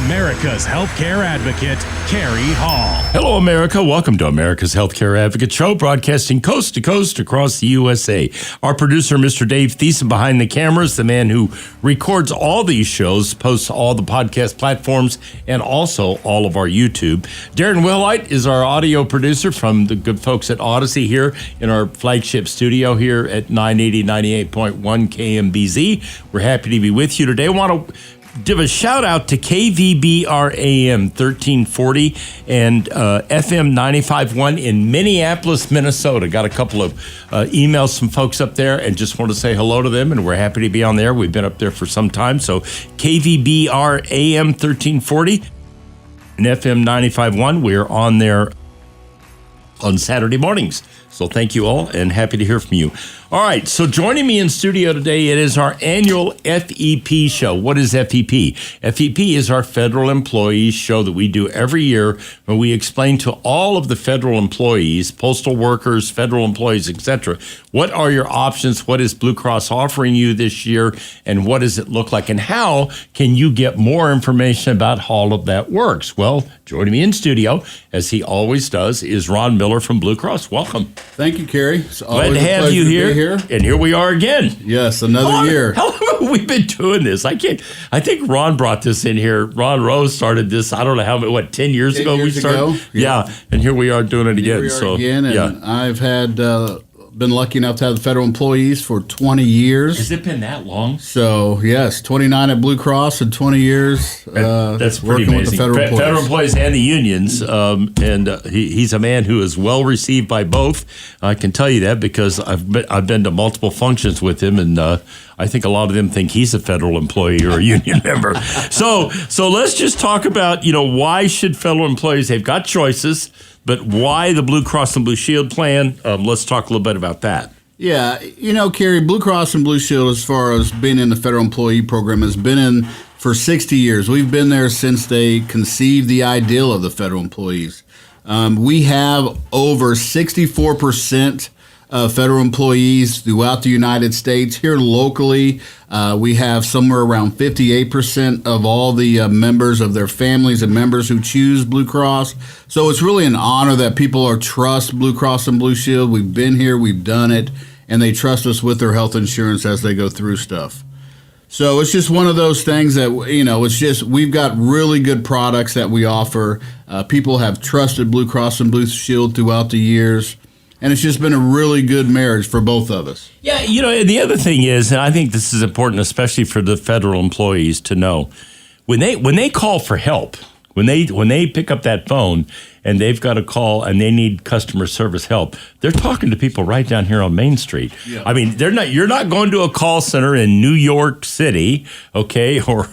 America's healthcare advocate, Carrie Hall. Hello, America. Welcome to America's Healthcare Advocate Show, broadcasting coast to coast across the USA. Our producer, Mr. Dave Thiessen, behind the cameras, the man who records all these shows, posts all the podcast platforms, and also all of our YouTube. Darren Willite is our audio producer from the good folks at Odyssey here in our flagship studio here at 980, 98.1 KMBZ. We're happy to be with you today. I want to give a shout out to KVBR AM 1340 and FM 95.1 in Minneapolis, Minnesota. Got a couple of emails from folks up there and just want to say hello to them, and we're happy to be on there. We've been up there for some time. So KVBR AM 1340 and FM 95.1, we're on there on Saturday mornings. So thank you all and happy to hear from you. All right, so joining me in studio today, it is our annual FEP show. What is FEP? FEP is our federal employees show that we do every year where we explain to all of the federal employees, postal workers, federal employees, etc., what are your options, what is Blue Cross offering you this year, and what does it look like, and how can you get more information about how all of that works? Well, joining me in studio, as he always does, is Ron Miller from Blue Cross. Welcome. Thank you, Carrie. It's glad to have you here. And here we are again. Yes, another year. How long have we been doing this? I think Ron brought this in here. Ron Rose started this, I don't know how, 10 years ago we started? Yeah, and here we are doing it again. I've had been lucky enough to have the federal employees for 20 years. Has it been that long? So, yes, 29 at Blue Cross and 20 years that's pretty working amazing. with the federal employees and the unions. He's a man who is well received by both. I can tell you that because I've been to multiple functions with him, and I think a lot of them think he's a federal employee or a union member. So let's just talk about, why should federal employees, they've got choices, but why the Blue Cross and Blue Shield plan? Let's talk a little bit about that. Yeah, Carrie, Blue Cross and Blue Shield, as far as being in the federal employee program, has been in for 60 years. We've been there since they conceived the ideal of the federal employees. We have over 64% of federal employees throughout the United States. Here locally, we have somewhere around 58% of all the members of their families and members who choose Blue Cross. So it's really an honor that people trust Blue Cross and Blue Shield. We've been here, we've done it, and they trust us with their health insurance as they go through stuff. So it's just one of those things that, it's just we've got really good products that we offer. People have trusted Blue Cross and Blue Shield throughout the years. And it's just been a really good marriage for both of us. Yeah, the other thing is, and I think this is important, especially for the federal employees to know, when they call for help, when they pick up that phone and they've got a call and they need customer service help, they're talking to people right down here on Main Street. Yeah. I mean, you're not going to a call center in New York City, okay, or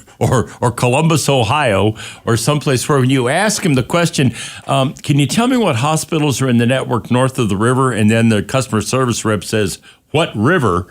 Columbus, Ohio, or someplace where when you ask them the question, can you tell me what hospitals are in the network north of the river? And then the customer service rep says, what river?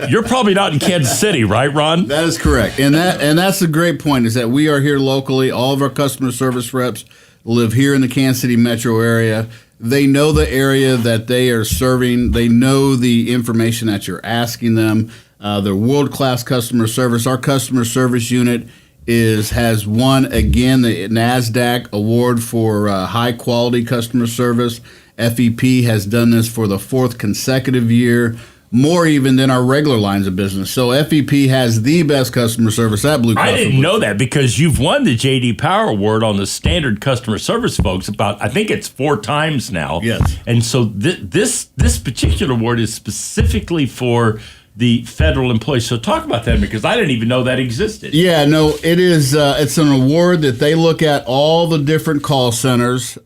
You're probably not in Kansas City, right, Ron? That is correct. And that's the great point, is that we are here locally. All of our customer service reps live here in the Kansas City metro area. They know the area that they are serving. They know the information that you're asking them. They're world-class customer service. Our customer service unit has won, again, the NASDAQ award for high-quality customer service. FEP has done this for the 4th consecutive year, more even than our regular lines of business. So FEP has the best customer service at Blue Cross. I didn't know that because you've won the J.D. Power Award on the standard customer service, folks, about, I think it's 4 times now. Yes. And so this particular award is specifically for the federal employees. So talk about that, because I didn't even know that existed. Yeah, no, it is. It's an award that they look at all the different call centers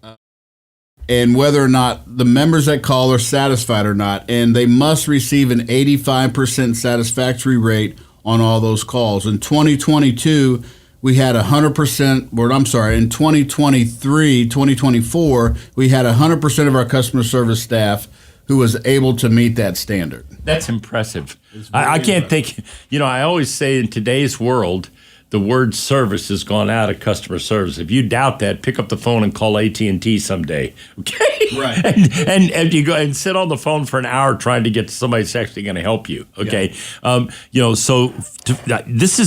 and whether or not the members that call are satisfied or not. And they must receive an 85% satisfactory rate on all those calls. In 2022, we had 100%, in 2024, we had 100% of our customer service staff who was able to meet that standard. That's impressive. I can't think, I always say in today's world, the word service has gone out of customer service. If you doubt that, pick up the phone and call AT&T someday, okay? Right. and you go and sit on the phone for an hour trying to get to somebody that's actually going to help you, okay? Yeah. This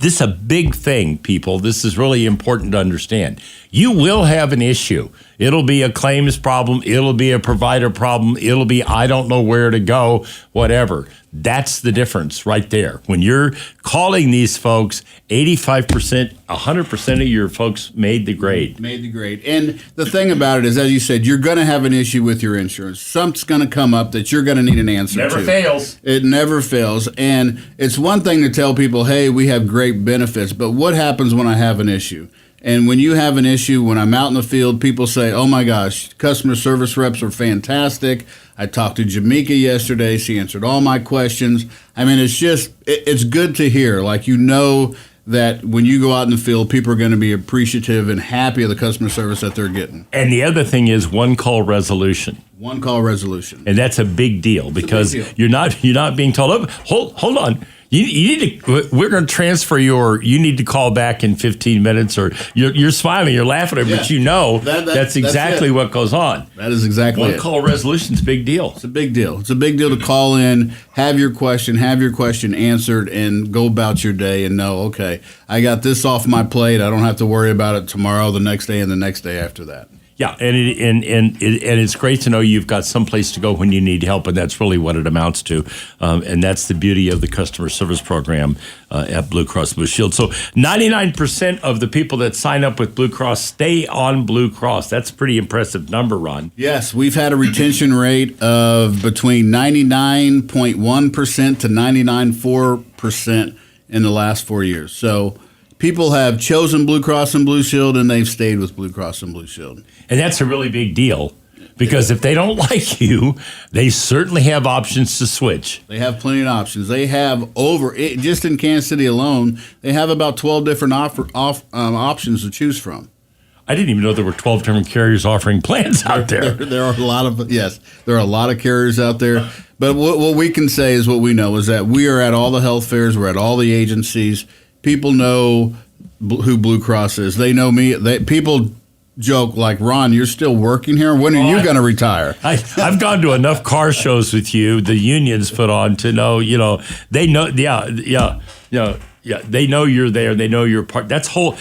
this is a big thing, people. This is really important to understand. You will have an issue. It'll be a claims problem. It'll be a provider problem. It'll be, I don't know where to go, whatever. That's the difference right there. When you're calling these folks, 85%, 100% of your folks made the grade. Made the grade. And the thing about it is, as you said, you're going to have an issue with your insurance. Something's going to come up that you're going to need an answer to. Never fails. It never fails. And it's one thing to tell people, hey, we have great benefits, but what happens when I have an issue? And when you have an issue, when I'm out in the field, people say, oh my gosh, customer service reps are fantastic. I talked to Jamaica yesterday. She answered all my questions. I mean, it's good to hear. Like, you know that when you go out in the field, people are going to be appreciative and happy of the customer service that they're getting. And the other thing is one-call resolution. One-call resolution. And that's a big deal because you're not being told, oh, hold on. You need to. We're going to transfer you need to call back in 15 minutes, or you're smiling, you're laughing, but you know that's exactly what goes on. That is exactly One call resolution's a big deal. It's a big deal. It's a big deal to call in, have your question answered, and go about your day and know, okay, I got this off my plate. I don't have to worry about it tomorrow, the next day, and the next day after that. Yeah, and it's great to know you've got someplace to go when you need help, and that's really what it amounts to. And that's the beauty of the customer service program at Blue Cross Blue Shield. So 99% of the people that sign up with Blue Cross stay on Blue Cross. That's a pretty impressive number, Ron. Yes, we've had a retention rate of between 99.1% to 99.4% in the last 4 years. So people have chosen Blue Cross and Blue Shield, and they've stayed with Blue Cross and Blue Shield. And that's a really big deal because if they don't like you, they certainly have options to switch. They have plenty of options. They have just in Kansas City alone, they have about 12 different options to choose from. I didn't even know there were 12 different carriers offering plans out there. There are a lot of carriers out there. But what we can say is what we know is that we are at all the health fairs. We're at all the agencies. People know who Blue Cross is. They know me. People joke like, Ron, you're still working here? When are you going to retire? I've gone to enough car shows with you, the unions put on, to know, they know, they know you're there. They know you're part. That's all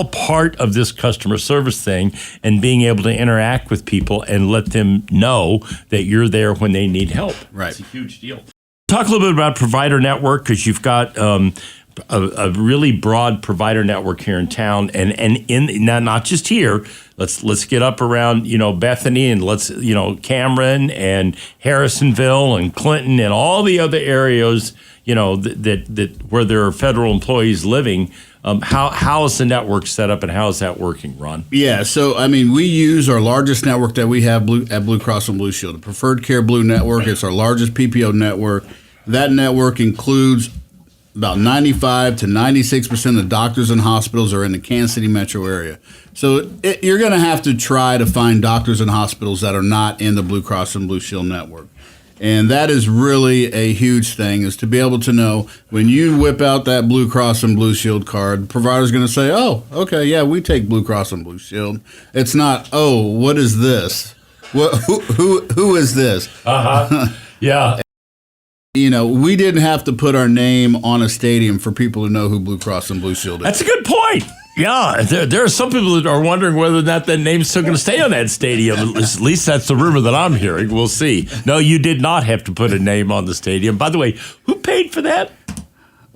part of this customer service thing and being able to interact with people and let them know that you're there when they need help. Right. It's a huge deal. Talk a little bit about Provider Network, because you've got a really broad provider network here in town, and now not just here. Let's get up around Bethany, and Cameron and Harrisonville and Clinton and all the other areas that where there are federal employees living. How is the network set up, and how is that working, Ron? Yeah, so we use our largest network that we have at Blue Cross and Blue Shield, the Preferred Care Blue Network. It's our largest PPO network. That network includes about 95 to 96% of the doctors and hospitals are in the Kansas City metro area. So you're going to have to try to find doctors and hospitals that are not in the Blue Cross and Blue Shield network. And that is really a huge thing, is to be able to know when you whip out that Blue Cross and Blue Shield card, the provider's going to say, oh, okay, yeah, we take Blue Cross and Blue Shield. It's not, oh, what is this? Who is this? Yeah. We didn't have to put our name on a stadium for people to know who Blue Cross and Blue Shield is. That's a good point. Yeah, there are some people that are wondering whether or not that name's still going to stay on that stadium. At least that's the rumor that I'm hearing. We'll see. No, you did not have to put a name on the stadium. By the way, who paid for that?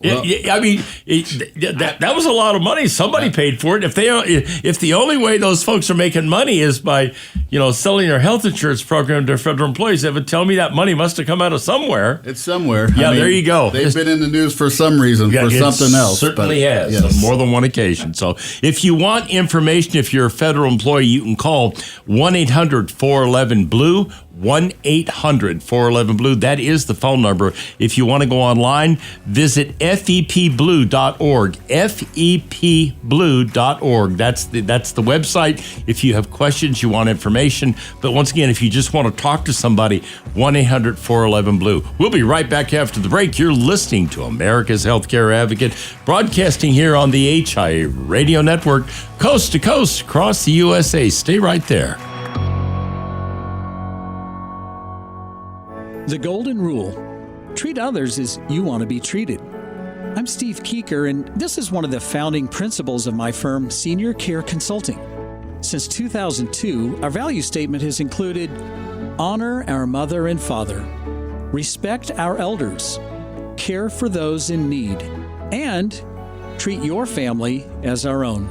Well, that was a lot of money. Somebody paid for it. If the only way those folks are making money is by selling their health insurance program to their federal employees, they would tell me that money must have come out of somewhere. It's somewhere. Yeah, there you go. They've been in the news for some reason, for something else. Certainly has, yes. On more than one occasion. So if you want information, if you're a federal employee, you can call 1-800-411-BLUE. 1-800-411-BLUE. That is the phone number. If you want to go online, visit FEPblue.org. FEPblue.org. That's the website. If you have questions, you want information. But once again, if you just want to talk to somebody, 1-800-411-BLUE. We'll be right back after the break. You're listening to America's Healthcare Advocate, broadcasting here on the HIA Radio Network, coast to coast across the USA. Stay right there. The golden rule: treat others as you want to be treated. I'm Steve Keeker, and this is one of the founding principles of my firm, Senior Care Consulting. Since 2002, our value statement has included honor our mother and father, respect our elders, care for those in need, and treat your family as our own.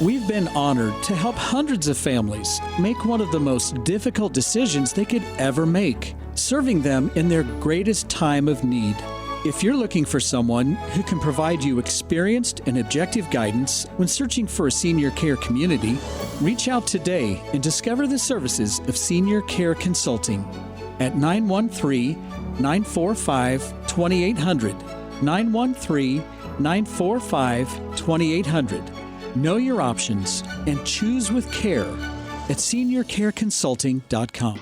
We've been honored to help hundreds of families make one of the most difficult decisions they could ever make, serving them in their greatest time of need. If you're looking for someone who can provide you experienced and objective guidance when searching for a senior care community, reach out today and discover the services of Senior Care Consulting at 913-945-2800, 913-945-2800. Know your options and choose with care at seniorcareconsulting.com.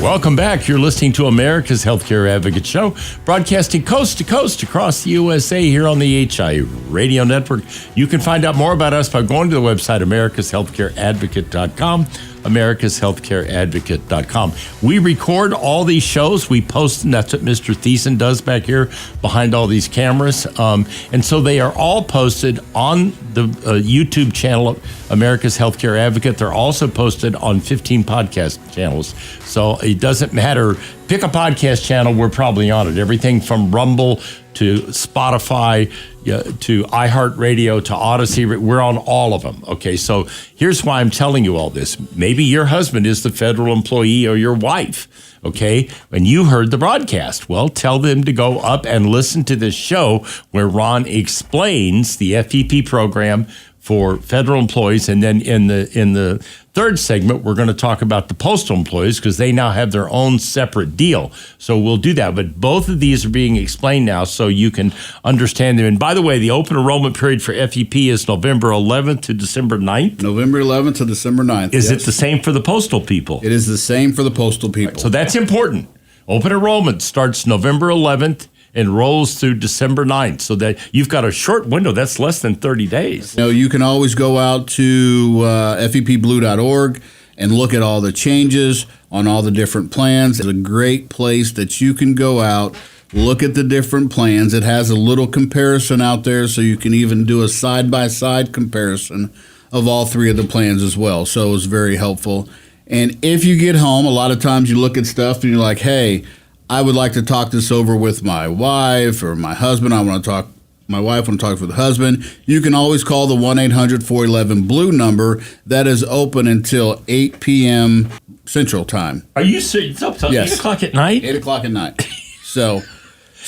Welcome back. You're listening to America's Healthcare Advocate Show, broadcasting coast to coast across the USA here on the HI Radio Network. You can find out more about us by going to the website americashealthcareadvocate.com, americashealthcareadvocate.com. We record all these shows. We post them. That's what Mr. Thiessen does back here behind all these cameras. And so they are all posted on the YouTube channel of America's Healthcare Advocate. They're also posted on 15 podcast channels. So it doesn't matter. Pick a podcast channel. We're probably on it. Everything from Rumble to Spotify to iHeartRadio to Odyssey. We're on all of them. Okay, so here's why I'm telling you all this. Maybe your husband is the federal employee or your wife, okay, and you heard the broadcast. Well, tell them to go up and listen to this show where Ron explains the FEP program for federal employees, and then in the third segment, we're going to talk about the postal employees because they now have their own separate deal. So we'll do that. But both of these are being explained now so you can understand them. And by the way, the open enrollment period for FEP is November 11th to December 9th. November 11th to December 9th. Is it the same for the postal people? It is the same for the postal people. Right, so that's important. Open enrollment starts November 11th and rolls through December 9th, so that you've got a short window. That's less than 30 days. You can always go out to fepblue.org and look at all the changes on all the different plans. It's a great place that you can go out, look at the different plans. It has a little comparison out there, so you can even do a side-by-side comparison of all three of the plans as well. So it's very helpful. And if you get home, a lot of times you look at stuff and you're like, hey, I would like to talk this over with my wife or my husband. My wife want to talk with the husband. You can always call the 1-800-411-BLUE number. That is open until 8 p.m. Central Time. Are you serious? It's up till 8 o'clock at night? 8 o'clock at night. So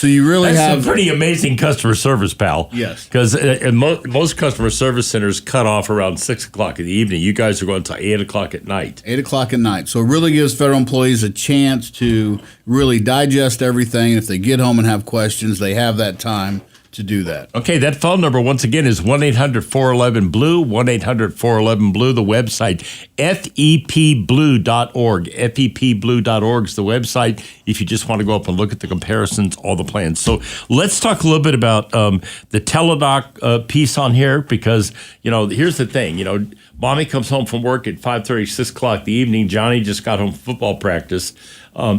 you really That's have some pretty amazing customer service, pal. Yes. Because most customer service centers cut off around 6 o'clock in the evening. You guys are going until 8 o'clock at night. 8 o'clock at night. So it really gives federal employees a chance to really digest everything. If they get home and have questions, they have that time to do that. Okay, that phone number, once again, is 1-800-411-BLUE, 1-800-411-BLUE, the website, fepblue.org. fepblue.org is the website if you just want to go up and look at the comparisons, all the plans. So let's talk a little bit about the teledoc piece on here, because, here's the thing, Mommy comes home from work at 5:30, 6 o'clock in the evening. Johnny just got home from football practice.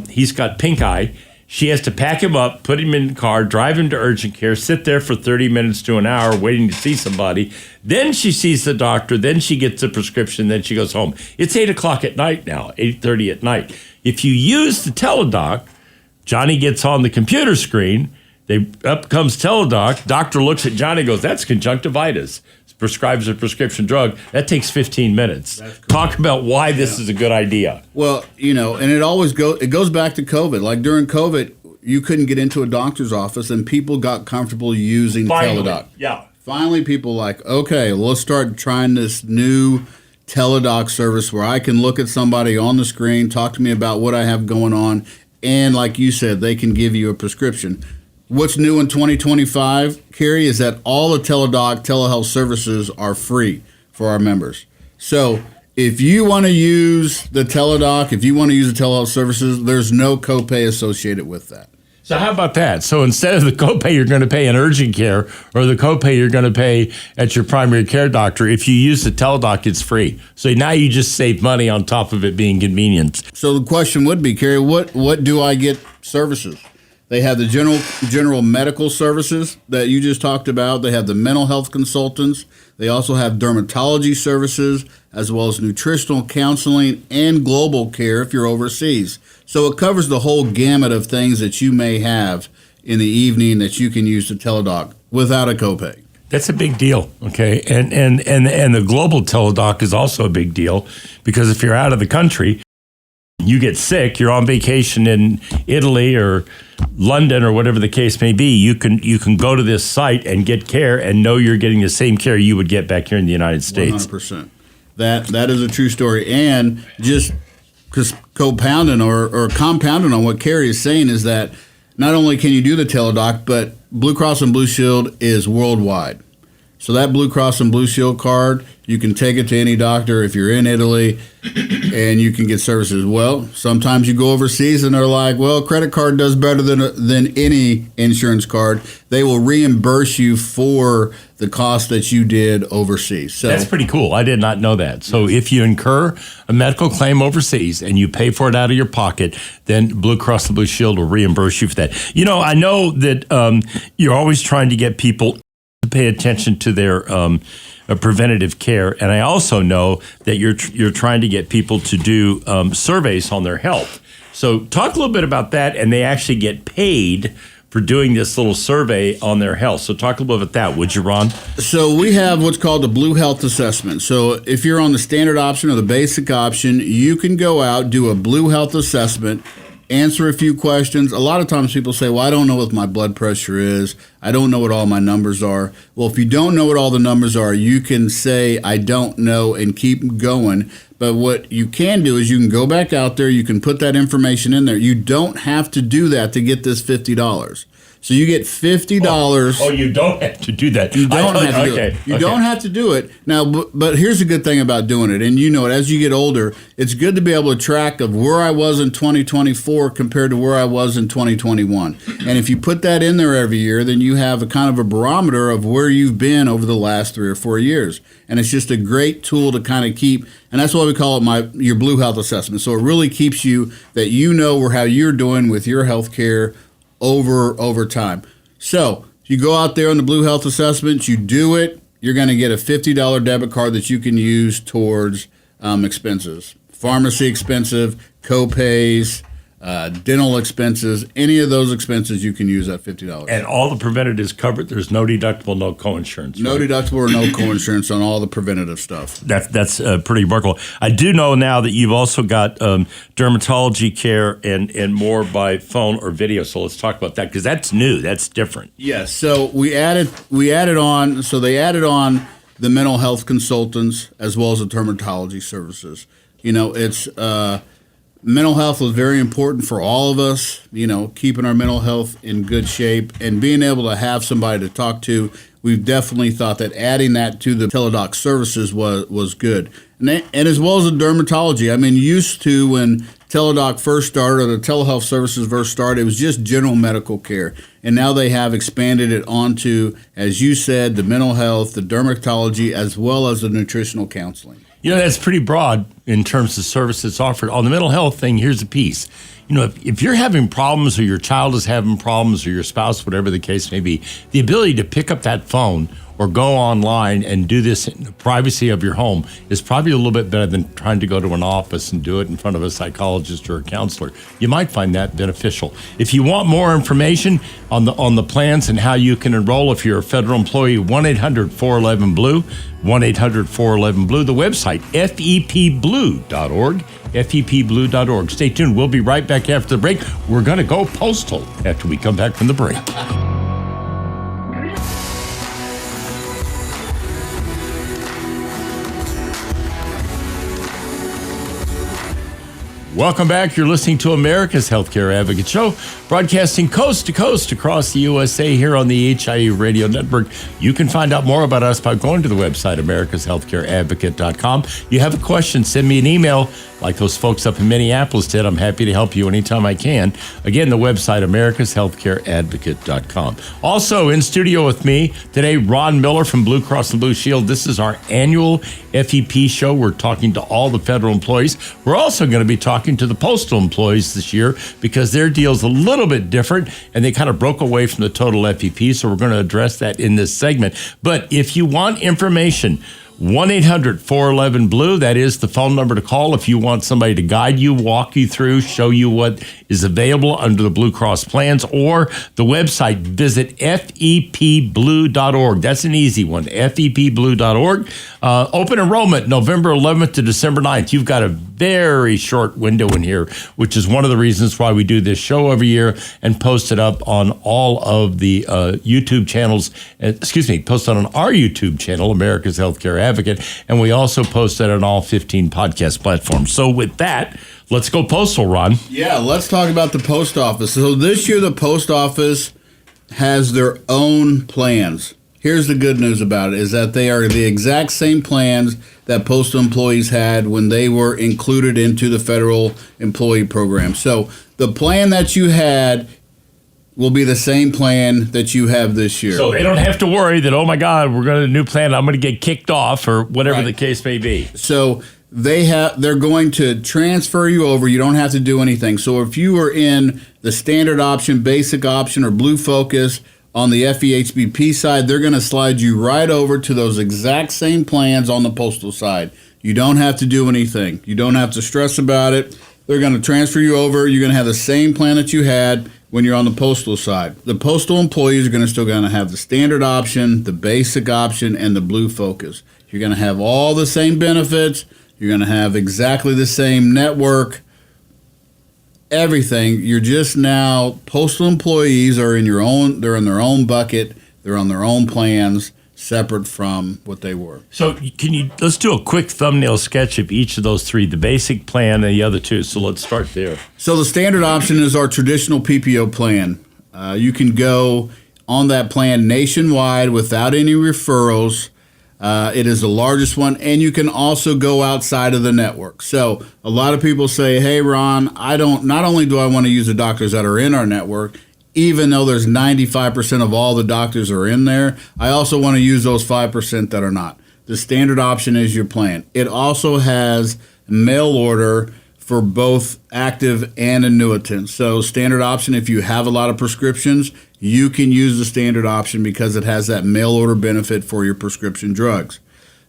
He's got pink eye. She has to pack him up, put him in the car, drive him to urgent care, sit there for 30 minutes to an hour waiting to see somebody. Then she sees the doctor. Then she gets a prescription. Then she goes home. It's 8 o'clock at night now, 8:30 at night. If you use the teledoc, Johnny gets on the computer screen. Up comes teledoc. Doctor looks at Johnny and goes, that's conjunctivitis. Prescribes a prescription drug. That takes 15 minutes. Talk about why this is a good idea. Well, and it always goes back to COVID. Like during COVID, you couldn't get into a doctor's office, and people got comfortable using teledoc. Yeah. Finally, people like, okay, let's start trying this new teledoc service where I can look at somebody on the screen, talk to me about what I have going on, and like you said, they can give you a prescription. What's new in 2025, Carrie, is that all the telehealth services are free for our members. So if you want to use the teledoc, if you want to use the telehealth services, there's no copay associated with that. So how about that? So instead of the copay you're going to pay in urgent care or the copay you're going to pay at your primary care doctor, if you use the teledoc, it's free. So now you just save money on top of it being convenient. So the question would be, Carrie, what do I get services? They have the general medical services that you just talked about. They have the mental health consultants. They also have dermatology services, as well as nutritional counseling and global care if you're overseas. So it covers the whole gamut of things that you may have in the evening that you can use the teledoc without a copay. That's a big deal, okay? And the global teledoc is also a big deal because if you're out of the country, you get sick, you're on vacation in Italy or London or whatever the case may be, you can go to this site and get care and know you're getting the same care you would get back here in the United States. 100%. That is a true story. And just co-pounding or compounding on what Carrie is saying is that not only can you do the teledoc, but Blue Cross and Blue Shield is worldwide. So that Blue Cross and Blue Shield card, you can take it to any doctor if you're in Italy and you can get services. Well, sometimes you go overseas and they're like, well, credit card does better than any insurance card. They will reimburse you for the cost that you did overseas. So that's pretty cool. I did not know that. So if you incur a medical claim overseas and you pay for it out of your pocket, then Blue Cross and Blue Shield will reimburse you for that. You know, I know that you're always trying to get people to pay attention to their preventative care, and I also know that you're trying to get people to do surveys on their health. So talk a little bit about that, and they actually get paid for doing this little survey on their health. So talk a little bit about that, would you, Ron? So we have what's called the Blue Health Assessment. So if you're on the standard option or the basic option, you can go out, do a Blue Health Assessment, answer a few questions. A lot of times people say, well, I don't know what my blood pressure is. I don't know what all my numbers are. Well, if you don't know what all the numbers are, you can say, I don't know, and keep going. But what you can do is you can go back out there. You can put that information in there. You don't have to do that to get this $50. So you get $50. Oh, you don't have to do that. You don't have to do it. You don't have to do it. Now, but here's a good thing about doing it, and you know it, as you get older, it's good to be able to track of where I was in 2024 compared to where I was in 2021. And if you put that in there every year, then you have a kind of a barometer of where you've been over the last 3 or 4 years. And it's just a great tool to kind of keep, and that's why we call it your Blue Health Assessment. So it really keeps you that you know how you're doing with your health care over time. So you go out there on the Blue Health Assessment, you do it, you're going to get a $50 debit card that you can use towards expenses. Pharmacy expensive, co-pays, dental expenses, any of those expenses you can use that $50. And all the preventative is covered. There's no deductible, no co-insurance. No deductible or no co-insurance on all the preventative stuff. That's pretty remarkable. I do know now that you've also got dermatology care and more by phone or video. So let's talk about that because that's new. That's different. Yes. So we added on. So they added on the mental health consultants as well as the dermatology services. You know, it's mental health was very important for all of us, you know, keeping our mental health in good shape and being able to have somebody to talk to. We've definitely thought that adding that to the teledoc services was good. And as well as the dermatology. I mean, used to when teledoc first started or the telehealth services first started, it was just general medical care. And now they have expanded it onto, as you said, the mental health, the dermatology, as well as the nutritional counseling. You know, that's pretty broad in terms of services offered. On the mental health thing, here's a piece. You know, if you're having problems or your child is having problems or your spouse, whatever the case may be, the ability to pick up that phone or go online and do this in the privacy of your home is probably a little bit better than trying to go to an office and do it in front of a psychologist or a counselor. You might find that beneficial. If you want more information on the plans and how you can enroll if you're a federal employee, 1-800-411-BLUE, 1-800-411-BLUE, the website, fepblue.org, fepblue.org. Stay tuned. We'll be right back after the break. We're going to go postal after we come back from the break. Welcome back. You're listening to America's Healthcare Advocate Show, broadcasting coast to coast across the USA here on the HIE Radio Network. You can find out more about us by going to the website, americashealthcareadvocate.com. You have a question, send me an email like those folks up in Minneapolis did. I'm happy to help you anytime I can. Again, the website, americashealthcareadvocate.com. Also in studio with me today, Ron Miller from Blue Cross and Blue Shield. This is our annual FEP show. We're talking to all the federal employees. We're also going to be talking to the postal employees this year because their deal's a little bit different and they kind of broke away from the total FEP. So we're going to address that in this segment. But if you want information, 1-800-411-BLUE. That is the phone number to call if you want somebody to guide you, walk you through, show you what is available under the Blue Cross plans, or the website, visit fepblue.org. That's an easy one, fepblue.org. Open enrollment November 11th to December 9th. You've got a very short window in here, which is one of the reasons why we do this show every year and post it up on all of the YouTube channels, post it on our YouTube channel, America's Healthcare Advocate, and we also post it on all 15 podcast platforms. So with that, let's go postal, Ron. Yeah, let's talk about the post office. So this year the post office has their own plans. Here's the good news about it, is that they are the exact same plans that postal employees had when they were included into the federal employee program. So the plan that you had will be the same plan that you have this year. So they don't have to worry that, oh my God, we're going to a new plan, I'm going to get kicked off, or whatever the case may be. So they're going to transfer you over. You don't have to do anything. So if you are in the standard option, basic option, or Blue Focus on the FEHBP side, they're going to slide you right over to those exact same plans on the postal side. You don't have to do anything. You don't have to stress about it. They're going to transfer you over. You're going to have the same plan that you had when you're on the postal side. The postal employees are still going to have the standard option, the basic option, and the Blue Focus. You're going to have all the same benefits. You're going to have exactly the same network, everything. You're just now, postal employees are they're in their own bucket. They're on their own plans, separate from what they were. So let's do a quick thumbnail sketch of each of those three, the basic plan and the other two. So let's start there. So the standard option is our traditional PPO plan. You can go on that plan nationwide without any referrals. It is the largest one, and you can also go outside of the network. So a lot of people say, hey, Ron, not only do I want to use the doctors that are in our network, even though there's 95% of all the doctors are in there, I also want to use those 5% that are not. The standard option is your plan. It also has mail order for both active and annuitants. So standard option, if you have a lot of prescriptions, you can use the standard option because it has that mail order benefit for your prescription drugs.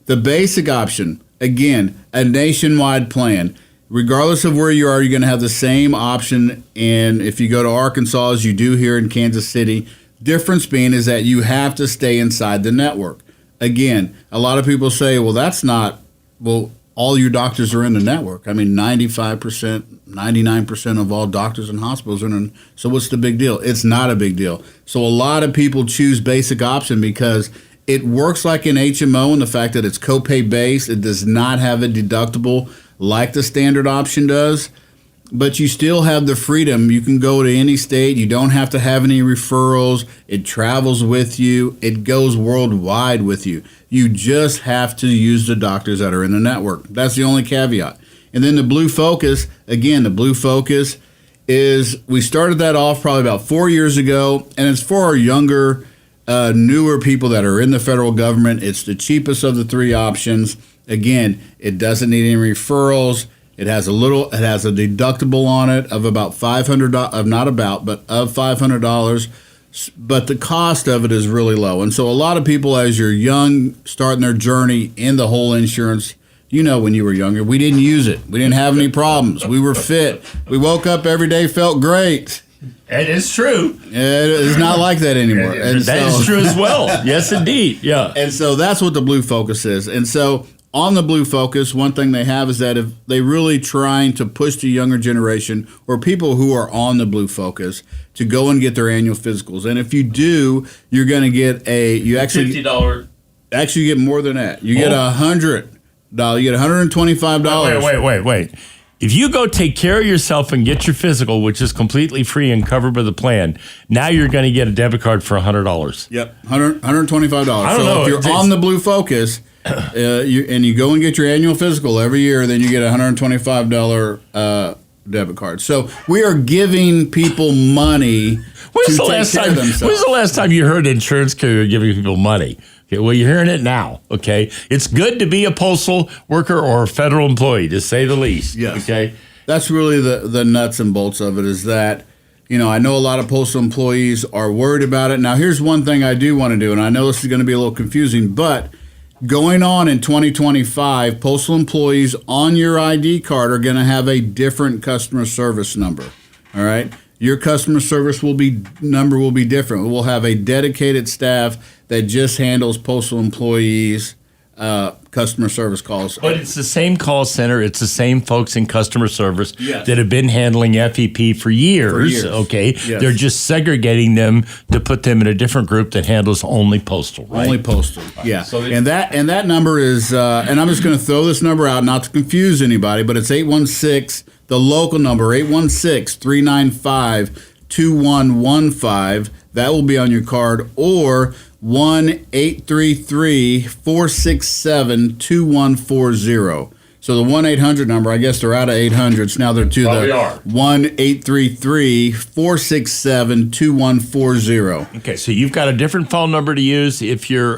The basic option, again, a nationwide plan. Regardless of where you are, you're going to have the same option. And if you go to Arkansas, as you do here in Kansas City, difference being is that you have to stay inside the network. Again, a lot of people say, well, that's not, well, all your doctors are in the network. I mean, 95%, 99% of all doctors and hospitals are in. So what's the big deal? It's not a big deal. So a lot of people choose basic option because it works like an HMO in the fact that it's copay based. It does not have a deductible like the standard option does, but you still have the freedom. You can go to any state. You don't have to have any referrals. It travels with you. It goes worldwide with you. You just have to use the doctors that are in the network. That's the only caveat. And then the Blue Focus, again, the Blue Focus is, we started that off probably about 4 years ago, and it's for our younger, newer people that are in the federal government. It's the cheapest of the three options. Again, it doesn't need any referrals. It has a deductible on it of about $500, but the cost of it is really low. And so a lot of people, as you're young, starting their journey in the whole insurance, when you were younger, we didn't use it. We didn't have any problems. We were fit. We woke up every day, felt great. It is true. It is not like that anymore. That is true as well. Yes, indeed. Yeah. And so that's what the Blue Focus is. And so on the Blue Focus, one thing they have is that if they really trying to push the younger generation or people who are on the Blue Focus to go and get their annual physicals. And if you do, you're going to get $50. Actually, you get more than that. You get $100. You get $125. Wait. If you go take care of yourself and get your physical, which is completely free and covered by the plan, now you're going to get a debit card for $100. Yep, $125. I don't know. If you're on the Blue Focus you go and get your annual physical every year, then you get a $125 debit card. So we are giving people money When's the last time you heard an insurance carrier giving people money? Okay, well, you're hearing it now, okay? It's good to be a postal worker or a federal employee, to say the least. Yes. Okay? That's really the nuts and bolts of it, is that, I know a lot of postal employees are worried about it. Now, here's one thing I do want to do, and I know this is going to be a little confusing, but going on in 2025, postal employees on your ID card are going to have a different customer service number, all right? Your customer service number will be different. We'll have a dedicated staff that just handles postal employees' customer service calls. But it's the same call center. It's the same folks in customer service Yes. that have been handling FEP for years. Okay, Yes. They're just segregating them to put them in a different group that handles only postal. Right? Only postal, yeah. So and that number is, and I'm just going to throw this number out, not to confuse anybody, but it's 816. The local number, 816-395-2115. That will be on your card, or 1-833-467-2140. So the 1-800 number, I guess they're out of 800s. Now they're to Probably the are. 1-833-467-2140. Okay, so you've got a different phone number to use if you're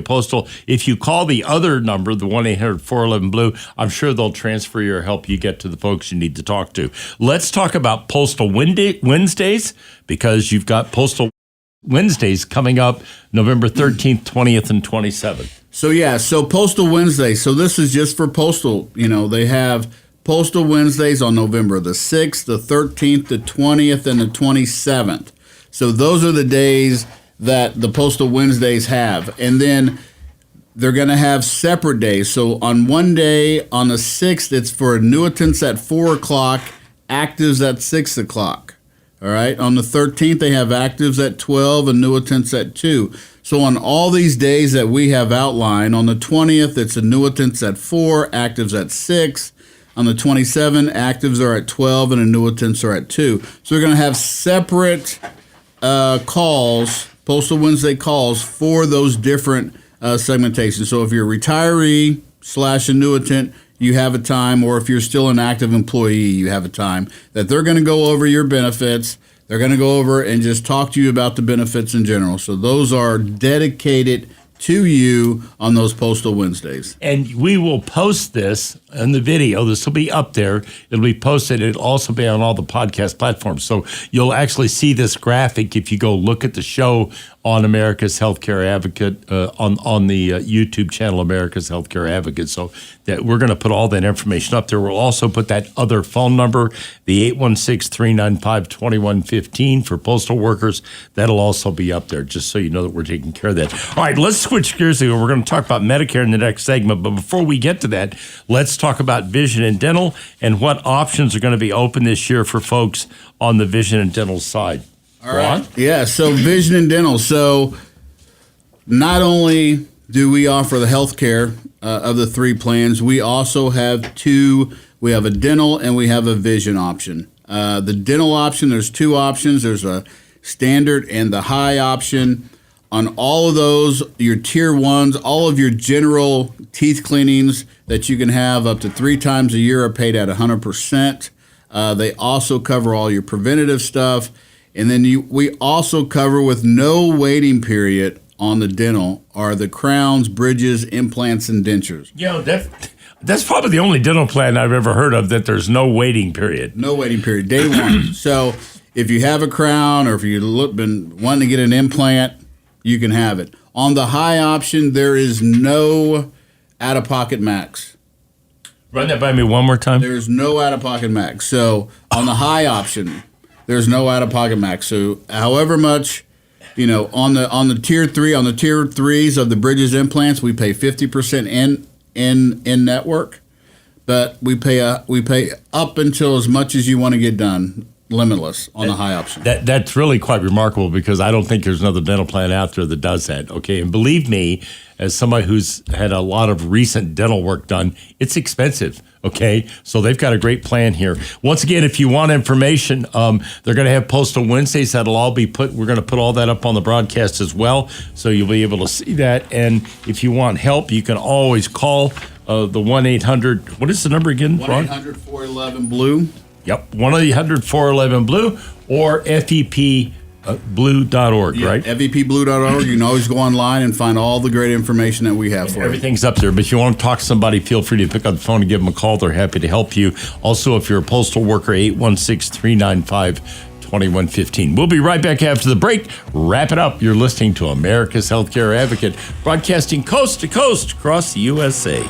postal. If you call the other number, the 1-800-411-BLUE, I'm sure they'll transfer you or help you get to the folks you need to talk to. Let's talk about Postal Wednesdays, because you've got Postal Wednesdays coming up November 13th, 20th, and 27th. So Postal Wednesday. So this is just for postal. They have Postal Wednesdays on November the 6th, the 13th, the 20th, and the 27th. So those are the days that the Postal Wednesdays have. And then they're going to have separate days. So on one day, on the 6th, it's for annuitants at 4 o'clock, actives at 6 o'clock. All right. On the 13th, they have actives at 12, annuitants at 2. So on all these days that we have outlined, on the 20th, it's annuitants at 4, actives at 6. On the 27th, actives are at 12 and annuitants are at 2. So we're going to have separate calls, Postal Wednesday calls, for those different segmentations. So if you're a retiree / annuitant, you have a time, or if you're still an active employee, you have a time that they're going to go over your benefits. They're going to go over and just talk to you about the benefits in general. So those are dedicated to you on those Postal Wednesdays. And we will post this in the video. This will be up there. It'll be posted. It'll also be on all the podcast platforms. So you'll actually see this graphic if you go look at the show on America's Healthcare Advocate, on the YouTube channel, America's Healthcare Advocate. So that we're going to put all that information up there. We'll also put that other phone number, the 816-395-2115 for postal workers. That'll also be up there, just so you know that we're taking care of that. All right, let's switch gears here. We're going to talk about Medicare in the next segment. But before we get to that, let's talk about vision and dental and what options are going to be open this year for folks on the vision and dental side. All right. Yeah, so vision and dental. So not only do we offer the health care of the 3 plans, we also have 2. We have a dental and we have a vision option. The dental option, there's 2 options. There's a standard and the high option. On all of those, your tier 1s, all of your general teeth cleanings that you can have up to 3 times a year are paid at 100%. They also cover all your preventative stuff. And then we also cover, with no waiting period on the dental, are the crowns, bridges, implants, and dentures. That's probably the only dental plan I've ever heard of that there's no waiting period. No waiting period, day 1. So if you have a crown or if you've been wanting to get an implant, you can have it. On the high option, there is no out-of-pocket max. Run that by me one more time. There's no out-of-pocket max. So on the high option, there's no out-of-pocket max. So however much, on the tier 3, on the tier 3s of the bridges implants, we pay 50% in network, but we pay up until as much as you want to get done. limitless on the high option. That's really quite remarkable because I don't think there's another dental plan out there that does that. Okay, and believe me, as somebody who's had a lot of recent dental work done, it's expensive. Okay, so they've got a great plan here. Once again, if you want information, they're going to have Postal Wednesdays. That'll all be put. We're going to put all that up on the broadcast as well, so you'll be able to see that. And if you want help, you can always call the 1-800. What is the number again? 1-800-411-BLUE. Yep, 1-800-411-BLUE or FEP. Blue.org, yeah, right? FEPblue.org. You can always go online and find all the great information that we have for you. Everything's up there, but if you want to talk to somebody, feel free to pick up the phone and give them a call. They're happy to help you. Also, if you're a postal worker, 816-395-2115. We'll be right back after the break. Wrap it up. You're listening to America's Healthcare Advocate, broadcasting coast to coast across the USA.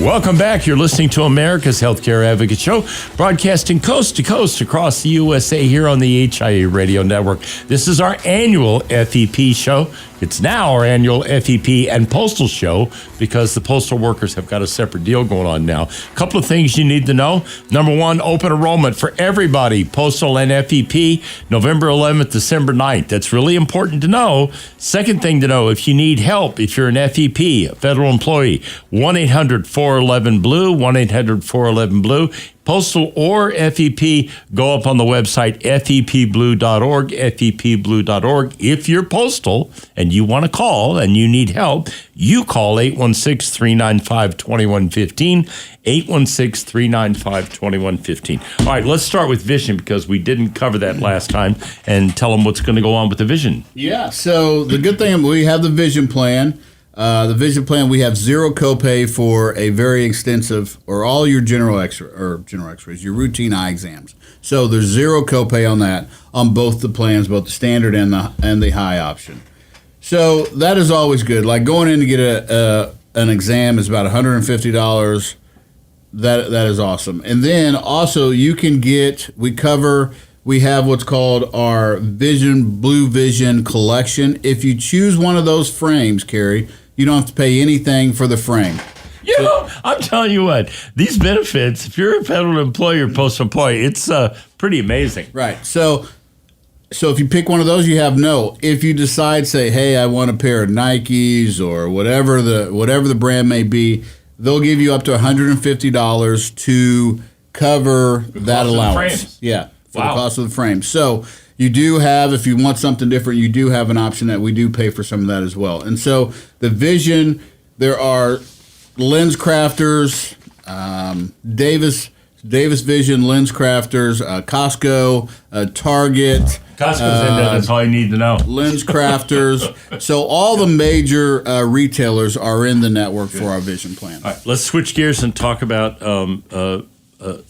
Welcome back. You're listening to America's Healthcare Advocate Show, broadcasting coast to coast across the USA here on the HIA Radio Network. This is our annual FEP show. It's now our annual FEP and Postal show because the postal workers have got a separate deal going on now. A couple of things you need to know. Number one, open enrollment for everybody, Postal and FEP, November 11th, December 9th. That's really important to know. Second thing to know, if you need help, if you're an FEP, a federal employee, 1-800-411-BLUE, 1-800-411-BLUE. Postal or FEP, go up on the website, fepblue.org, fepblue.org. If you're postal and you want to call and you need help, you call 816-395-2115, 816-395-2115. All right, let's start with vision because we didn't cover that last time, and tell them what's going to go on with the vision. Yeah, so the good thing, we have the vision plan. The vision plan, we have zero copay for a very extensive, or all your general x-rays, your routine eye exams. So there's zero copay on that, on both the plans, both the standard and the high option. So that is always good. Like going in to get an exam is about $150. That is awesome. And then also you can get, we have what's called our Blue Vision collection. If you choose one of those frames, Carrie, you don't have to pay anything for the frame. You know, I'm telling you what, these benefits, if you're a federal employee or postal employee, it's pretty amazing. Right. So if you pick one of those, you have no. If you decide, say, hey, I want a pair of Nikes or whatever the brand may be, they'll give you up to $150 to cover that allowance. Yeah, for the cost of the frame. So you do have, if you want something different, you do have an option that we do pay for some of that as well. And so the vision, there are lens crafters, Davis Vision lens crafters, Costco, Target. Costco's in there, that's all you need to know. Lens crafters. So all the major retailers are in the network for our vision plan. All right, let's switch gears and talk about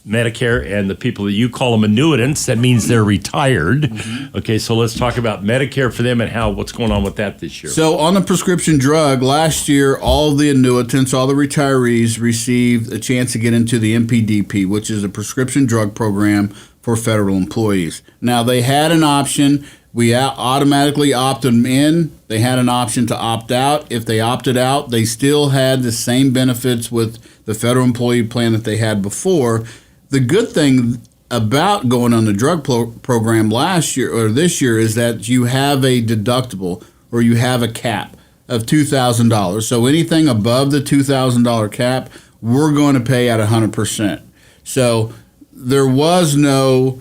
Medicare and the people that you call them annuitants. That means they're retired. Mm-hmm. Okay, so let's talk about Medicare for them and what's going on with that this year. So on the prescription drug, last year, all the annuitants, all the retirees received a chance to get into the MPDP, which is a prescription drug program for federal employees. Now, they had an option. We automatically opted them in. They had an option to opt out. If they opted out, they still had the same benefits with the federal employee plan that they had before. The good thing about going on the drug program last year or this year is that you have a deductible or you have a cap of $2,000. So anything above the $2,000 cap, we're going to pay at 100%. So there was no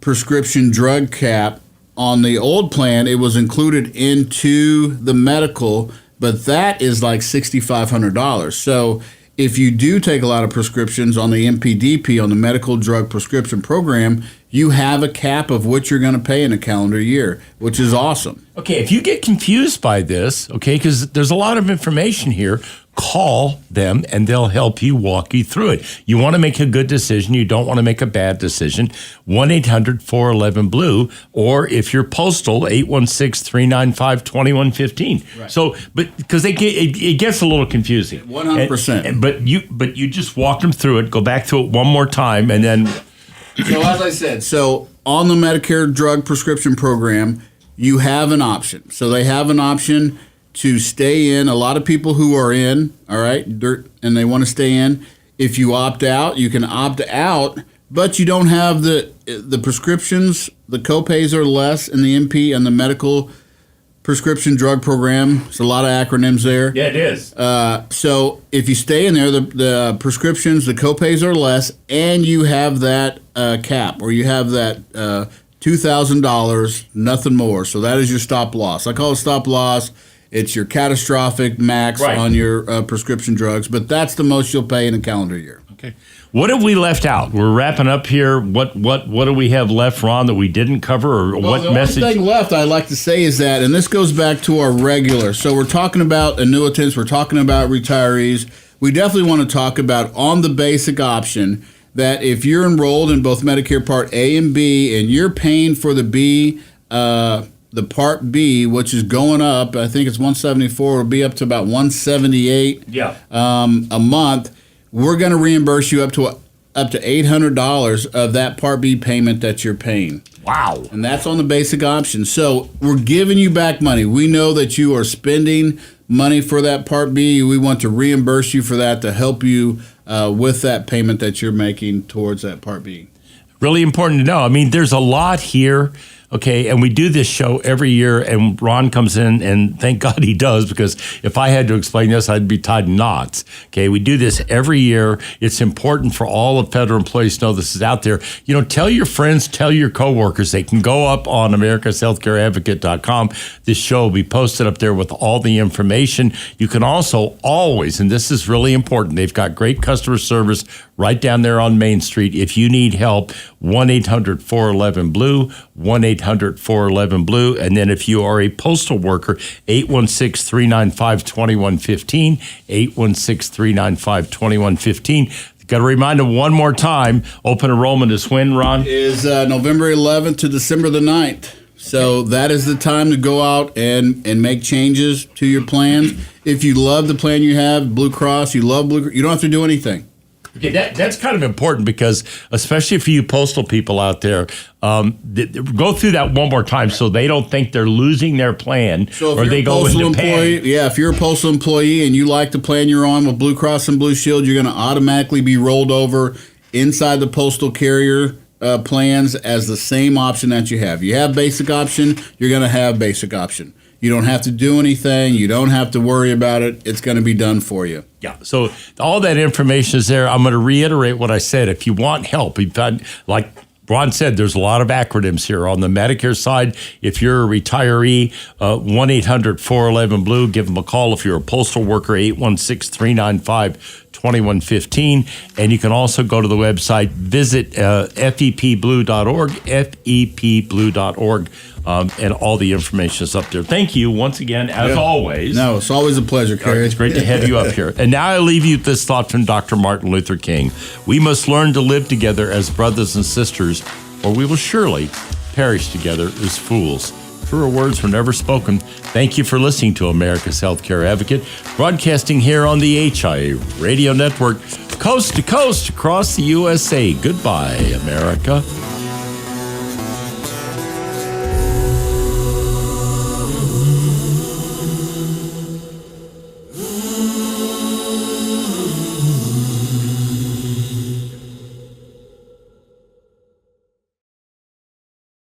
prescription drug cap on the old plan. It was included into the medical, but that is like $6,500. So if you do take a lot of prescriptions on the MPDP, on the medical drug prescription program, you have a cap of what you're going to pay in a calendar year, which is awesome. Okay, if you get confused by this, okay, because there's a lot of information here, call them and they'll help you, walk you through it. You want to make a good decision. You don't want to make a bad decision. 1-800-411-BLUE, or if you're postal, 816-395-2115. Right. So, but because it gets a little confusing. 100%. But you just walk them through it. Go back to it one more time, and then. So as I said, on the Medicare drug prescription program, you have an option. So they have an option to stay in. A lot of people who are in, all right, and they want to stay in. If you opt out, you can opt out, but you don't have the prescriptions. The copays are less in the MP and the medical prescription drug program. It's a lot of acronyms there. Yeah, it is. So if you stay in there, the prescriptions, the copays are less, and you have that cap, or you have that $2,000, nothing more. So that is your stop loss. I call it stop loss. It's your catastrophic max on your prescription drugs, but that's the most you'll pay in a calendar year. Okay. What have we left out? We're wrapping up here. What do we have left, Ron, that we didn't cover, or what message? The only thing left I'd like to say is that, and this goes back to our regular. So we're talking about annuitants. We're talking about retirees. We definitely want to talk about on the basic option that if you're enrolled in both Medicare Part A and B, and you're paying for the B, the Part B, which is going up, I think it's 174, will be up to about 178 a month. We're going to reimburse you up to $800 of that Part B payment that you're paying. Wow. And that's on the basic option. So we're giving you back money. We know that you are spending money for that Part B. We want to reimburse you for that to help you with that payment that you're making towards that Part B. Really important to know. I mean, there's a lot here. Okay, and we do this show every year, and Ron comes in, and thank God he does, because if I had to explain this, I'd be tied in knots. Okay, we do this every year. It's important for all the federal employees to know this is out there. You know, tell your friends, tell your coworkers. They can go up on americashealthcareadvocate.com. This show will be posted up there with all the information. You can also always, and this is really important, they've got great customer service right down there on Main Street. If you need help, 1-800-411-BLUE, 1-800-411-BLUE. And then if you are a postal worker, 816-395-2115, 816-395-2115. Got to remind them one more time, open enrollment is when, Ron? Is November 11th to December the 9th. So that is the time to go out and make changes to your plans. If you love the plan you have, Blue Cross, you love Blue Cross, you don't have to do anything. Okay, that's kind of important, because especially for you postal people out there, go through that one more time so they don't think they're losing their plan, or they go into panic. Yeah, if you're a postal employee and you like the plan you're on with Blue Cross and Blue Shield, you're going to automatically be rolled over inside the postal carrier plans as the same option that you have. You have basic option, you're going to have basic option. You don't have to do anything. You don't have to worry about it. It's going to be done for you. Yeah. So all that information is there. I'm going to reiterate what I said. If you want help, like Ron said, there's a lot of acronyms here. On the Medicare side, if you're a retiree, 1-800-411-BLUE. Give them a call. If you're a postal worker, 816-395-2115. And you can also go to the website, visit fepblue.org, fepblue.org. And all the information is up there. Thank you once again, as always. No, it's always a pleasure, Kerry. It's great to have you up here. And now I leave you with this thought from Dr. Martin Luther King. We must learn to live together as brothers and sisters, or we will surely perish together as fools. Truer words were never spoken. Thank you for listening to America's Healthcare Advocate, broadcasting here on the HIA Radio Network, coast to coast across the USA. Goodbye, America.